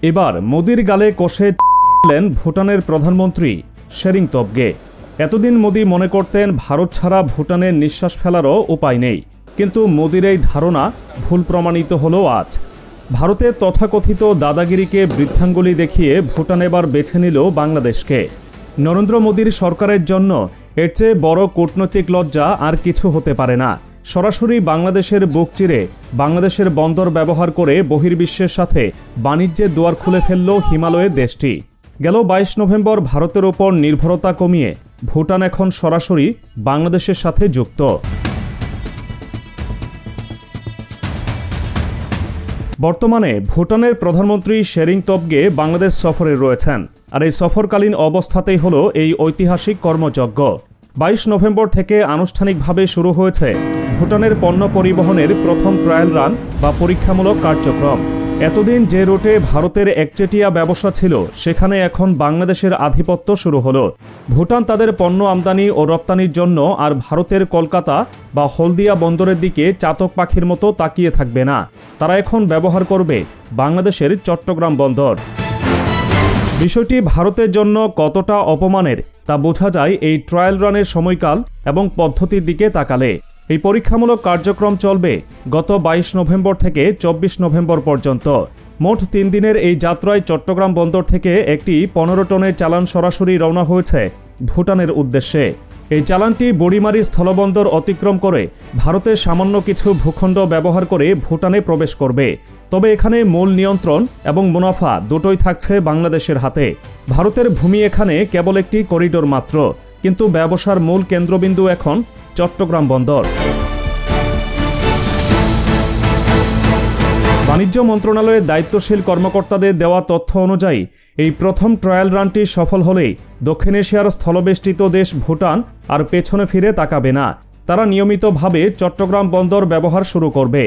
এবার মোদির গালে কষে ভুটানের প্রধানমন্ত্রী শেরিং তোবগে। এতদিন মোদি মনে করতেন ভারত ছাড়া ভুটানের নিঃশ্বাস ফেলারও উপায় নেই, কিন্তু মোদির এই ধারণা ভুল প্রমাণিত হলো আজ। ভারতের তথাকথিত দাদাগিরিকে বৃদ্ধাঙ্গুলি দেখিয়ে ভুটান এবার বেছে নিল বাংলাদেশকে। নরেন্দ্র মোদির সরকারের জন্য এর চেয়ে বড় কূটনৈতিক লজ্জা আর কিছু হতে পারে না। সরাসরি বাংলাদেশের বুক চিরে বাংলাদেশের বন্দর ব্যবহার করে বহির্বিশ্বের সাথে বাণিজ্যের দুয়ার খুলে ফেলল হিমালয়ের দেশটি। গেল 22 নভেম্বর ভারতের ওপর নির্ভরতা কমিয়ে ভুটান এখন সরাসরি বাংলাদেশের সাথে যুক্ত। বর্তমানে ভুটানের প্রধানমন্ত্রী শেরিং তোবগে বাংলাদেশ সফরে রয়েছেন, আর এই সফরকালীন অবস্থাতেই হলো এই ঐতিহাসিক কর্মযজ্ঞ। 22 নভেম্বর থেকে আনুষ্ঠানিকভাবে শুরু হয়েছে ভুটানের পণ্য পরিবহনের প্রথম ট্রায়াল রান বা পরীক্ষামূলক কার্যক্রম। এতদিন যে রুটে ভারতের একচেটিয়া ব্যবসা ছিল, সেখানে এখন বাংলাদেশের আধিপত্য শুরু হলো। ভুটান তাদের পণ্য আমদানি ও রপ্তানির জন্য আর ভারতের কলকাতা বা হলদিয়া বন্দরের দিকে চাতক পাখির মতো তাকিয়ে থাকবে না। তারা এখন ব্যবহার করবে বাংলাদেশের চট্টগ্রাম বন্দর। বিষয়টি ভারতের জন্য কতটা অপমানের তা বোঝা যায় এই ট্রায়াল রানের সময়কাল এবং পদ্ধতির দিকে তাকালে। এই পরীক্ষামূলক কার্যক্রম চলবে গত 22 নভেম্বর থেকে 24 নভেম্বর পর্যন্ত। মোট 3 দিনের এই যাত্রায় চট্টগ্রাম বন্দর থেকে একটি 15 টনের চালান সরাসরি রওনা হয়েছে ভুটানের উদ্দেশ্যে। এই চালানটি বুড়িমারি স্থলবন্দর অতিক্রম করে ভারতের সামান্য কিছু ভূখণ্ড ব্যবহার করে ভুটানে প্রবেশ করবে। তবে এখানে মূল নিয়ন্ত্রণ এবং মুনাফা দুটোই থাকছে বাংলাদেশের হাতে। ভারতের ভূমি এখানে কেবল একটি করিডোর মাত্র, কিন্তু ব্যবসার মূল কেন্দ্রবিন্দু এখন চট্টগ্রাম বন্দর। বাণিজ্য মন্ত্রণালয়ের দায়িত্বশীল কর্মকর্তাদের দেওয়া তথ্য অনুযায়ী এই প্রথম ট্রায়াল রানটি সফল হলেই দক্ষিণ এশিয়ার স্থলবেষ্টিত দেশ ভুটান আর পেছনে ফিরে তাকাবে না। তারা নিয়মিতভাবে চট্টগ্রাম বন্দর ব্যবহার শুরু করবে।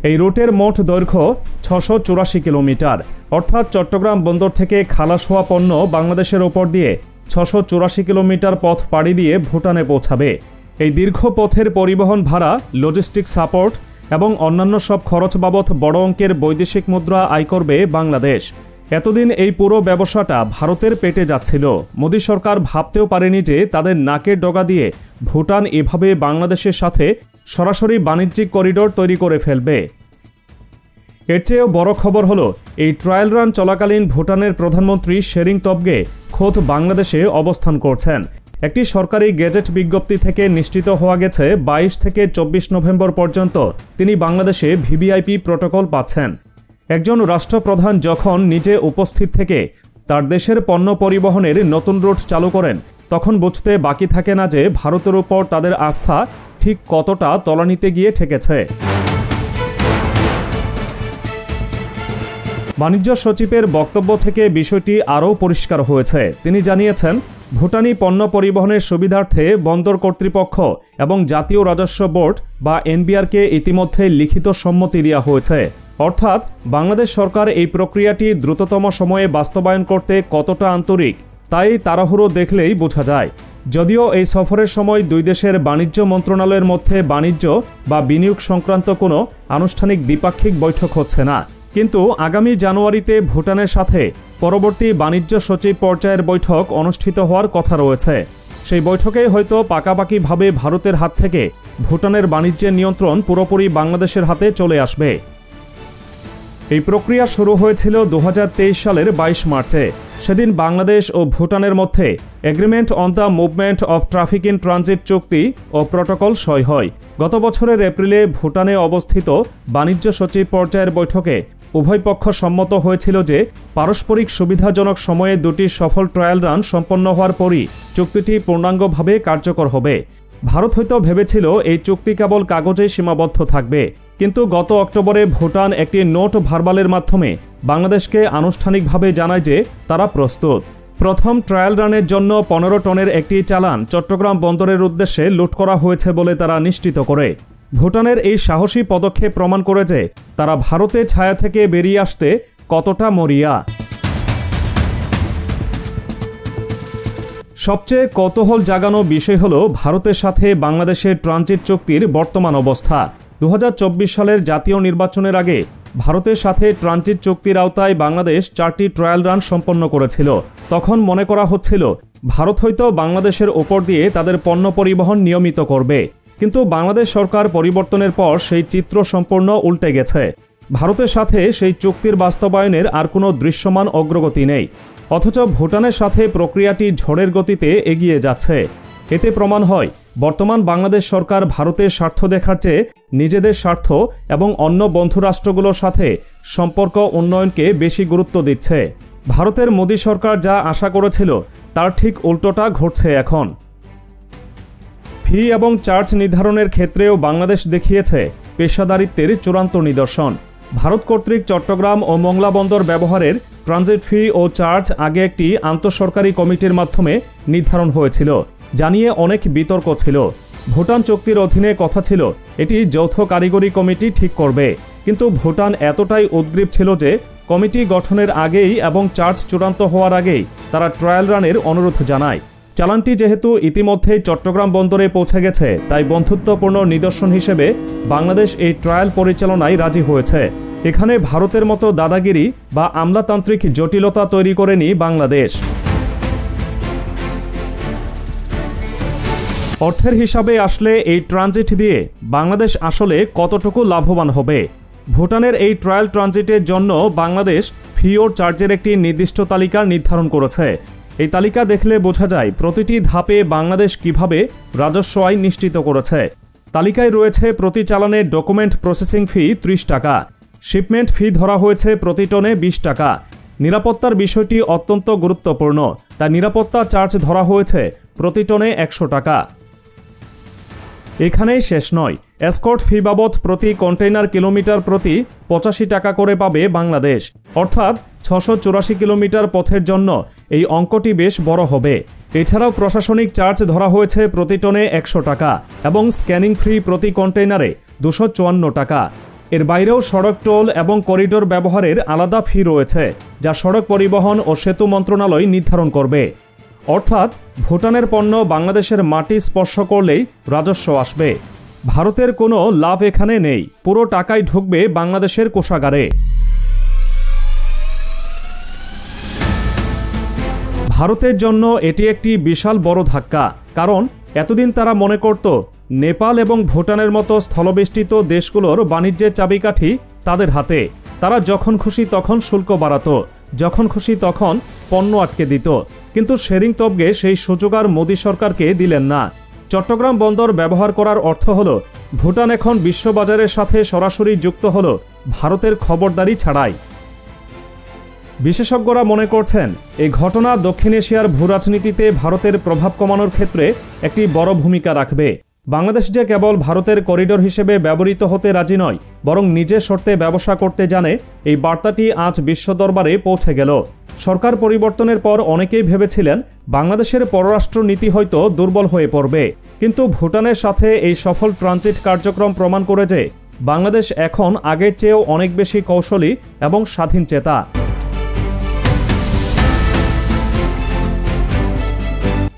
এই রুটের মোট দৈর্ঘ্য 684 কিলোমিটার, অর্থাৎ চট্টগ্রাম বন্দর থেকে খালাস হওয়া পণ্য বাংলাদেশের ওপর দিয়ে 684 কিলোমিটার পথ পাড়ি দিয়ে ভুটানে পৌঁছাবে। এই দীর্ঘ পথের পরিবহন ভাড়া, লজিস্টিক সাপোর্ট এবং অন্যান্য সব খরচ বাবদ বড় অঙ্কের বৈদেশিক মুদ্রা আয় করবে বাংলাদেশ। এতদিন এই পুরো ব্যবসাটা ভারতের পেটে যাচ্ছিল। মোদী সরকার ভাবতেও পারেনি যে তাদের নাকের ডগা দিয়ে ভুটান এভাবে বাংলাদেশের সাথে সরাসরি বাণিজ্যিক করিডোর তৈরি করে ফেলবে। এর চেয়েও বড় খবর হলো, এই ট্রায়াল রান চলাকালীন ভুটানের প্রধানমন্ত্রী শেরিং তোবগে খোদ বাংলাদেশে অবস্থান করছেন। একটি সরকারি গেজেট বিজ্ঞপ্তি থেকে নিশ্চিত হওয়া গেছে 22 থেকে 24 নভেম্বর পর্যন্ত তিনি বাংলাদেশে ভিভিআইপি প্রটোকল পাচ্ছেন। একজন রাষ্ট্রপ্রধান যখন নিজে উপস্থিত থেকে তার দেশের পণ্য পরিবহনের নতুন রুট চালু করেন, তখন বুঝতে বাকি থাকে না যে ভারতের উপর তাদের আস্থা ঠিক কতটা তলানিতে গিয়ে ঠেকেছে। বাণিজ্য সচিবের বক্তব্য থেকে বিষয়টি আরও পরিষ্কার হয়েছে। তিনি জানিয়েছেন, ভুটানি পণ্য পরিবহনের সুবিধার্থে বন্দর কর্তৃপক্ষ এবং জাতীয় রাজস্ব বোর্ড বা এনবিআরকে ইতিমধ্যে লিখিত সম্মতি দেওয়া হয়েছে। অর্থাৎ বাংলাদেশ সরকার এই প্রক্রিয়াটি দ্রুততম সময়ে বাস্তবায়ন করতে কতটা আন্তরিক, তাই তাড়াহুড়ো দেখলেই বোঝা যায়। যদিও এই সফরের সময় দুই দেশের বাণিজ্য মন্ত্রণালয়ের মধ্যে বাণিজ্য বা বিনিয়োগ সংক্রান্ত কোনো আনুষ্ঠানিক দ্বিপাক্ষিক বৈঠক হচ্ছে না, কিন্তু আগামী জানুয়ারিতে ভুটানের সাথে পরবর্তী বাণিজ্য সচিব পর্যায়ের বৈঠক অনুষ্ঠিত হওয়ার কথা রয়েছে। সেই বৈঠকে হয়তো পাকাপাকিভাবে ভারতের হাত থেকে ভুটানের বাণিজ্যের নিয়ন্ত্রণ পুরোপুরি বাংলাদেশের হাতে চলে আসবে। এই প্রক্রিয়া শুরু হয়েছিল 2023 সালের 22 মার্চে। সেদিন বাংলাদেশ ও ভুটানের মধ্যে agreement on the movement of traffic in transit চুক্তি ও প্রটোকল সই হয়। গত বছরের এপ্রিলে ভুটানে অবস্থিত বাণিজ্য সচিব পর্যায়ের বৈঠকে উভয় পক্ষ সম্মত হয়েছিল যে পারস্পরিক সুবিধাজনক সময়ে দুটি সফল ট্রায়াল রান সম্পন্ন হওয়ার পরই চুক্তিটি পূর্ণাঙ্গভাবে কার্যকর হবে। ভারত হয়তো ভেবেছিল এই চুক্তি কেবল কাগজেই সীমাবদ্ধ থাকবে, কিন্তু গত অক্টোবরে ভুটান একটি নোট ভার্বালের মাধ্যমে বাংলাদেশকে আনুষ্ঠানিকভাবে জানায় যে তারা প্রস্তুত। প্রথম ট্রায়াল রানের জন্য 15 টনের একটি চালান চট্টগ্রাম বন্দরের উদ্দেশ্যে লুট করা হয়েছে বলে তারা নিশ্চিত করে। ভুটানের এই সাহসী পদক্ষেপ প্রমাণ করে যে তারা ভারতের ছায়া থেকে বেরিয়ে আসতে কতটা মরিয়া। সবচেয়ে কৌতূহল জাগানো বিষয় হলো ভারতের সাথে বাংলাদেশের ট্রানজিট চুক্তির বর্তমান অবস্থা। 2024 সালের জাতীয় নির্বাচনের আগে ভারতের সাথে ট্রানজিট চুক্তির আওতায় বাংলাদেশ 4টি ট্রায়াল রান সম্পন্ন করেছিল। তখন মনে করা হচ্ছিল ভারত হয়তো বাংলাদেশের ওপর দিয়ে তাদের পণ্য পরিবহন নিয়মিত করবে, কিন্তু বাংলাদেশ সরকার পরিবর্তনের পর সেই চিত্র সম্পূর্ণ উল্টে গেছে। ভারতের সাথে সেই চুক্তির বাস্তবায়নের আর কোনো দৃশ্যমান অগ্রগতি নেই, অথচ ভুটানের সাথে প্রক্রিয়াটি ঝড়ের গতিতে এগিয়ে যাচ্ছে। এতে প্রমাণ হয় বর্তমান বাংলাদেশ সরকার ভারতের স্বার্থ দেখার চেয়ে নিজেদের স্বার্থ এবং অন্য বন্ধু রাষ্ট্রগুলোর সাথে সম্পর্ক উন্নয়নকে বেশি গুরুত্ব দিচ্ছে। ভারতের মোদী সরকার যা আশা করেছিল তার ঠিক উল্টোটা ঘটছে এখন। ফি এবং চার্জ নির্ধারণের ক্ষেত্রেও বাংলাদেশ দেখিয়েছে পেশাদারিত্বের চূড়ান্ত নিদর্শন। ভারত কর্তৃক চট্টগ্রাম ও মোংলা বন্দর ব্যবহারের ট্রানজিট ফি ও চার্জ আগে একটি আন্তঃসরকারি কমিটির মাধ্যমে নির্ধারণ হয়েছিল, যা নিয়ে অনেক বিতর্ক ছিল। ভুটান চুক্তির অধীনে কথা ছিল এটি যৌথ কারিগরি কমিটি ঠিক করবে, কিন্তু ভুটান এতটাই উদ্গ্রীব ছিল যে কমিটি গঠনের আগেই এবং চার্জ চূড়ান্ত হওয়ার আগেই তারা ট্রায়াল রানের অনুরোধ জানায়। চালানটি যেহেতু ইতিমধ্যেই চট্টগ্রাম বন্দরে পৌঁছে গেছে, তাই বন্ধুত্বপূর্ণ নিদর্শন হিসেবে বাংলাদেশ এই ট্রায়াল পরিচালনায় রাজি হয়েছে। এখানে ভারতের মতো দাদাগিরি বা আমলাতান্ত্রিক জটিলতা তৈরি করেনি বাংলাদেশ। অর্থের হিসাবে আসলে এই ট্রানজিট দিয়ে বাংলাদেশ আসলে কতটুকু লাভবান হবে? ভুটানের এই ট্রায়াল ট্রানজিটের জন্য বাংলাদেশ ফি ও চার্জের একটি নির্দিষ্ট তালিকা নির্ধারণ করেছে। এই তালিকা দেখলে বোঝা যায় প্রতিটি ধাপে বাংলাদেশ কিভাবে রাজস্ব আয় নিশ্চিত করেছে। তালিকায় রয়েছে প্রতি চালানের ডকুমেন্ট প্রসেসিং ফি 30 টাকা, শিপমেন্ট ফি ধরা হয়েছে প্রতি টনে 20 টাকা। নিরাপত্তার বিষয়টি অত্যন্ত গুরুত্বপূর্ণ, তাই নিরাপত্তা চার্জ ধরা হয়েছে প্রতি টনে 100 টাকা। এখানেই শেষ নয়, এসকর্ট ফি বাবদ প্রতি কন্টেইনার কিলোমিটার প্রতি 85 টাকা করে পাবে বাংলাদেশ, অর্থাৎ 684 কিলোমিটার পথের জন্য এই অঙ্কটি বেশ বড় হবে। এছাড়াও প্রশাসনিক চার্জ ধরা হয়েছে প্রতি টনে 100 টাকা এবং স্ক্যানিং ফি প্রতি কন্টেইনারে 254 টাকা। এর বাইরেও সড়ক টোল এবং করিডোর ব্যবহারের আলাদা ফি রয়েছে, যা সড়ক পরিবহন ও সেতু মন্ত্রণালয় নির্ধারণ করবে। অর্থাৎ ভুটানের পণ্য বাংলাদেশের মাটি স্পর্শ করলেই রাজস্ব আসবে। ভারতের কোনো লাভ এখানে নেই, পুরো টাকাই ঢুকবে বাংলাদেশের কোষাগারে। ভারতের জন্য এটি একটি বিশাল বড় ধাক্কা, কারণ এতদিন তারা মনে করত নেপাল এবং ভুটানের মতো স্থলবেষ্টিত দেশগুলোর বাণিজ্যের চাবিকাঠি তাদের হাতে। তারা যখন খুশি তখন শুল্ক বাড়াতো, যখন খুশি তখন পণ্য আটকে দিত, কিন্তু শেরিং তবগে সেই সুযোগ আর মোদী সরকারকে দিলেন না। চট্টগ্রাম বন্দর ব্যবহার করার অর্থ হলো ভুটান এখন বিশ্ববাজারের সাথে সরাসরি যুক্ত হলো ভারতের খবরদারি ছাড়াই। বিশেষজ্ঞরা মনে করছেন এই ঘটনা দক্ষিণ এশিয়ার ভূরাজনীতিতে ভারতের প্রভাব কমানোর ক্ষেত্রে একটি বড় ভূমিকা রাখবে। বাংলাদেশ যে কেবল ভারতের করিডোর হিসেবে ব্যবহৃত হতে রাজি নয়, বরং নিজের শর্তে ব্যবসা করতে জানে, এই বার্তাটি আজ বিশ্ব দরবারে পৌঁছে গেল। সরকার পরিবর্তনের পর অনেকেই ভেবেছিলেন বাংলাদেশের পররাষ্ট্র নীতি হয়তো দুর্বল হয়ে পড়বে, কিন্তু ভুটানের সাথে এই সফল ট্রানজিট কার্যক্রম প্রমাণ করে যে বাংলাদেশ এখন আগের চেয়েও অনেক বেশি কৌশলী এবং স্বাধীন চেতা।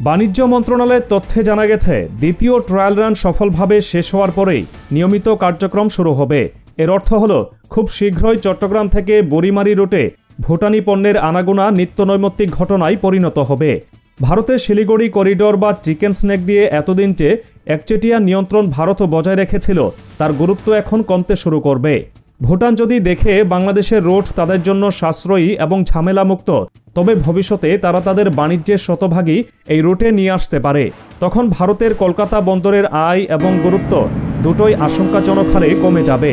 বাণিজ্য মন্ত্রণালয়ের তথ্যে জানা গেছে, দ্বিতীয় ট্রায়াল রান সফলভাবে শেষ হওয়ার পরেই নিয়মিত কার্যক্রম শুরু হবে। এর অর্থ হলো খুব শীঘ্রই চট্টগ্রাম থেকে বুড়িমারি রুটে ভুটানি পণ্যের আনাগোনা নিত্যনৈমিত্তিক ঘটনায় পরিণত হবে। ভারতের শিলিগুড়ি করিডোর বা চিকেন স্নেক দিয়ে এতদিন যে একচেটিয়া নিয়ন্ত্রণ ভারত বজায় রেখেছিল, তার গুরুত্ব এখন কমতে শুরু করবে। ভুটান যদি দেখে বাংলাদেশের রুট তাদের জন্য সাশ্রয়ী এবং ঝামেলামুক্ত, তবে ভবিষ্যতে তারা তাদের বাণিজ্যের শতভাগই এই রুটে নিয়ে আসতে পারে। তখন ভারতের কলকাতা বন্দরের আয় এবং গুরুত্ব দুটোই আশঙ্কাজনক হারে কমে যাবে।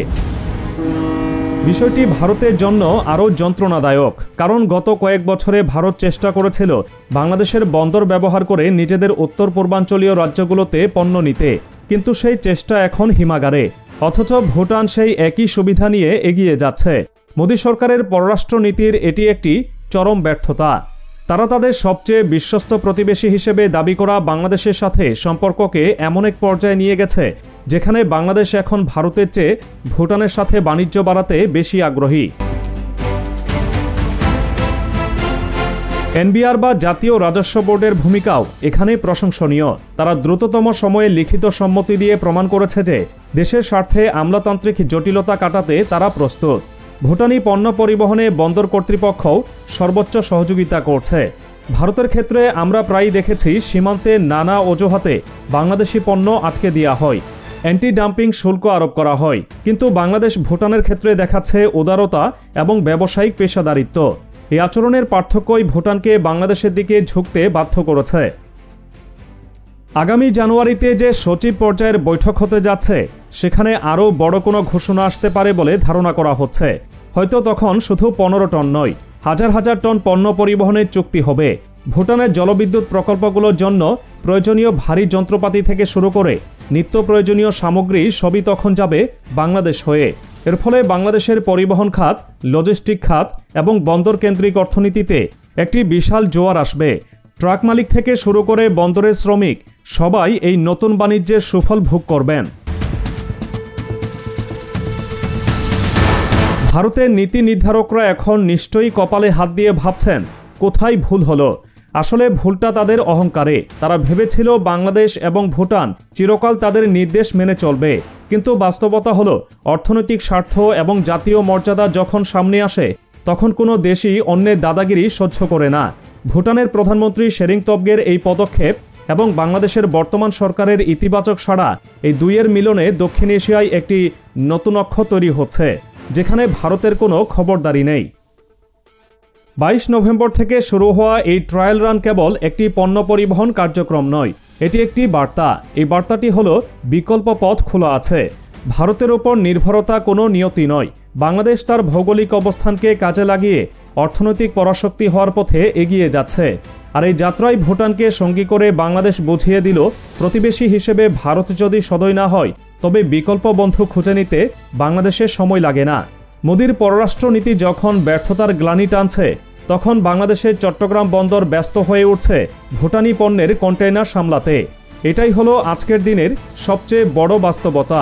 বিষয়টি ভারতের জন্য আরও যন্ত্রণাদায়ক, কারণ গত কয়েক বছরে ভারত চেষ্টা করেছিল বাংলাদেশের বন্দর ব্যবহার করে নিজেদের উত্তর পূর্বাঞ্চলীয় রাজ্যগুলোতে পণ্য নিতে, কিন্তু সেই চেষ্টা এখন হিমাগারে। অথচ ভুটান সেই একই সুবিধা নিয়ে এগিয়ে যাচ্ছে। মোদী সরকারের পররাষ্ট্র নীতির এটি একটি চরম ব্যর্থতা। তারা তাদের সবচেয়ে বিশ্বস্ত প্রতিবেশী হিসেবে দাবি করা বাংলাদেশের সাথে সম্পর্ককে এমন এক পর্যায়ে নিয়ে গেছে যেখানে বাংলাদেশ এখন ভারতের চেয়ে ভুটানের সাথে বাণিজ্য বাড়াতে বেশি আগ্রহী। এনবিআর বা জাতীয় রাজস্ব বোর্ডের ভূমিকাও এখানে প্রশংসনীয়। তারা দ্রুততম সময়ে লিখিত সম্মতি দিয়ে প্রমাণ করেছে যে দেশের স্বার্থে আমলাতান্ত্রিক জটিলতা কাটাতে তারা প্রস্তুত। ভুটানি পণ্য পরিবহনে বন্দর কর্তৃপক্ষও সর্বোচ্চ সহযোগিতা করছে। ভারতের ক্ষেত্রে আমরা প্রায়ই দেখেছি সীমান্তে নানা অজুহাতে বাংলাদেশি পণ্য আটকে দেওয়া হয়, অ্যান্টি ডাম্পিং শুল্ক আরোপ করা হয়, কিন্তু বাংলাদেশ ভুটানের ক্ষেত্রে দেখাচ্ছে উদারতা এবং ব্যবসায়িক পেশাদারিত্ব। এই আচরণের পার্থক্যই ভুটানকে বাংলাদেশের দিকে ঝুঁকতে বাধ্য করেছে। আগামী জানুয়ারিতে যে সচিব পর্যায়ের বৈঠক হতে যাচ্ছে, সেখানে আরও বড় কোনো ঘোষণা আসতে পারে বলে ধারণা করা হচ্ছে। হয়তো তখন শুধু 15 টন নয়, হাজার হাজার টন পণ্য পরিবহনের চুক্তি হবে। ভুটানের জলবিদ্যুৎ প্রকল্পগুলোর জন্য প্রয়োজনীয় ভারী যন্ত্রপাতি থেকে শুরু করে নিত্য প্রয়োজনীয় সামগ্রী সবই তখন যাবে বাংলাদেশ হয়ে। এর ফলে বাংলাদেশের পরিবহন খাত, লজিস্টিক খাত এবং বন্দর কেন্দ্রিক অর্থনীতিতে একটি বিশাল জোয়ার আসবে। ট্রাক মালিক থেকে শুরু করে বন্দরের শ্রমিক সবাই এই নতুন বাণিজ্যের সুফল ভোগ করবেন। ভারতের নীতি নির্ধারকরা এখন নিশ্চয়ই কপালে হাত দিয়ে ভাবছেন কোথায় ভুল হলো। আসলে ভুলটা তাদের অহংকারে। তারা ভেবেছিল বাংলাদেশ এবং ভুটান চিরকাল তাদের নির্দেশ মেনে চলবে, কিন্তু বাস্তবতা হলো অর্থনৈতিক স্বার্থ এবং জাতীয় মর্যাদা যখন সামনে আসে, তখন কোনো দেশই অন্যের দাদাগিরি সহ্য করে না। ভুটানের প্রধানমন্ত্রী শেরিং তবগের এই পদক্ষেপ এবং বাংলাদেশের বর্তমান সরকারের ইতিবাচক সাড়া, এই দুইয়ের মিলনে দক্ষিণ এশিয়ায় একটি নতুন অক্ষ তৈরি হচ্ছে, যেখানে ভারতের কোনো খবরদারি নেই। 22 নভেম্বর থেকে শুরু হওয়া এই ট্রায়াল রান কেবল একটি পণ্য পরিবহন কার্যক্রম নয়, এটি একটি বার্তা। এই বার্তাটি হলো বিকল্প পথ খোলা আছে। ভারতের ওপর নির্ভরতা কোনো নিয়তি নয়। বাংলাদেশ তার ভৌগোলিক অবস্থানকে কাজে লাগিয়ে অর্থনৈতিক পরাশক্তি হওয়ার পথে এগিয়ে যাচ্ছে। আর এই যাত্রায় ভুটানকে সঙ্গী করে বাংলাদেশ বুঝিয়ে দিল, প্রতিবেশী হিসেবে ভারত যদি সদয় না হয়, তবে বিকল্প বন্ধু খুঁজে নিতে বাংলাদেশের সময় লাগে না। মোদির পররাষ্ট্রনীতি যখন ব্যর্থতার গ্লানি টানছে, তখন বাংলাদেশের চট্টগ্রাম বন্দর ব্যস্ত হয়ে উঠছে ভুটানি পণ্যের কন্টেইনার সামলাতে। এটাই হলো আজকের দিনের সবচেয়ে বড় বাস্তবতা।